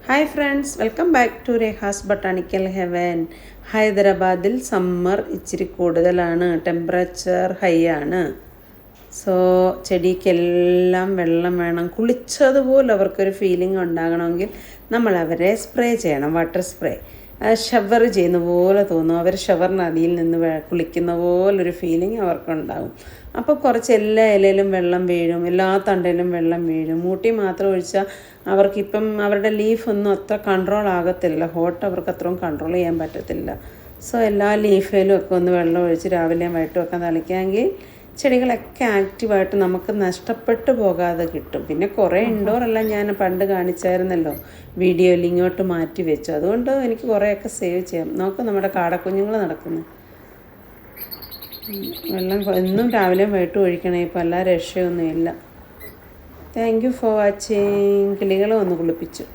Hi friends, welcome back to Reha's botanical heaven. ഹൈദരാബാദിൽ summer ഇച്ചിരി കൂടുതലാണ്, ടെമ്പറേച്ചർ ഹൈ ആണ്. സോ ചെടിക്കെല്ലാം വെള്ളം വേണം. കുളിച്ചതുപോലെ അവർക്കൊരു ഫീലിംഗ് ഉണ്ടാകണമെങ്കിൽ നമ്മൾ അവരെ സ്പ്രേ ചെയ്യണം, വാട്ടർ സ്പ്രേ. ഷവർ ചെയ്യുന്ന പോലെ തോന്നും, അവർ ഷവർ നദിയിൽ നിന്ന് കുളിക്കുന്ന പോലൊരു ഫീലിംഗ് അവർക്കുണ്ടാകും. അപ്പോൾ കുറച്ച് എല്ലാ ഇലയിലും വെള്ളം വീഴും, എല്ലാ തണ്ടിലും വെള്ളം വീഴും. മൂട്ടി മാത്രം ഒഴിച്ചാൽ അവർക്കിപ്പം അവരുടെ ലീഫൊന്നും അത്ര കൺട്രോൾ ആകത്തില്ല, ഹോട്ട് അവർക്ക് അത്രയും കൺട്രോൾ ചെയ്യാൻ പറ്റത്തില്ല. സോ എല്ലാ ലീഫിലും ഒക്കെ ഒന്ന് വെള്ളം ഒഴിച്ച് രാവിലെയും വൈകിട്ടും ഒക്കെ തളിക്കാമെങ്കിൽ ചെടികളൊക്കെ ആക്റ്റീവായിട്ട് നമുക്ക് നഷ്ടപ്പെട്ടു പോകാതെ കിട്ടും. പിന്നെ കുറേ ഇൻഡോറെല്ലാം ഞാൻ പണ്ട് കാണിച്ചായിരുന്നല്ലോ വീഡിയോയിൽ, ഇങ്ങോട്ട് മാറ്റി വെച്ചു. അതുകൊണ്ട് എനിക്ക് കുറേയൊക്കെ സേവ് ചെയ്യാം. നോക്ക്, നമ്മുടെ കാടക്കുഞ്ഞുങ്ങൾ നടക്കുന്നു. വെള്ളം എന്നും രാവിലെയും വൈകിട്ടും ഒഴിക്കണേ, ഇപ്പോൾ എല്ലാ രക്ഷയൊന്നുമില്ല. Thank you for watching. കിളികളെ ഒന്ന് കുളിപ്പിച്ചു.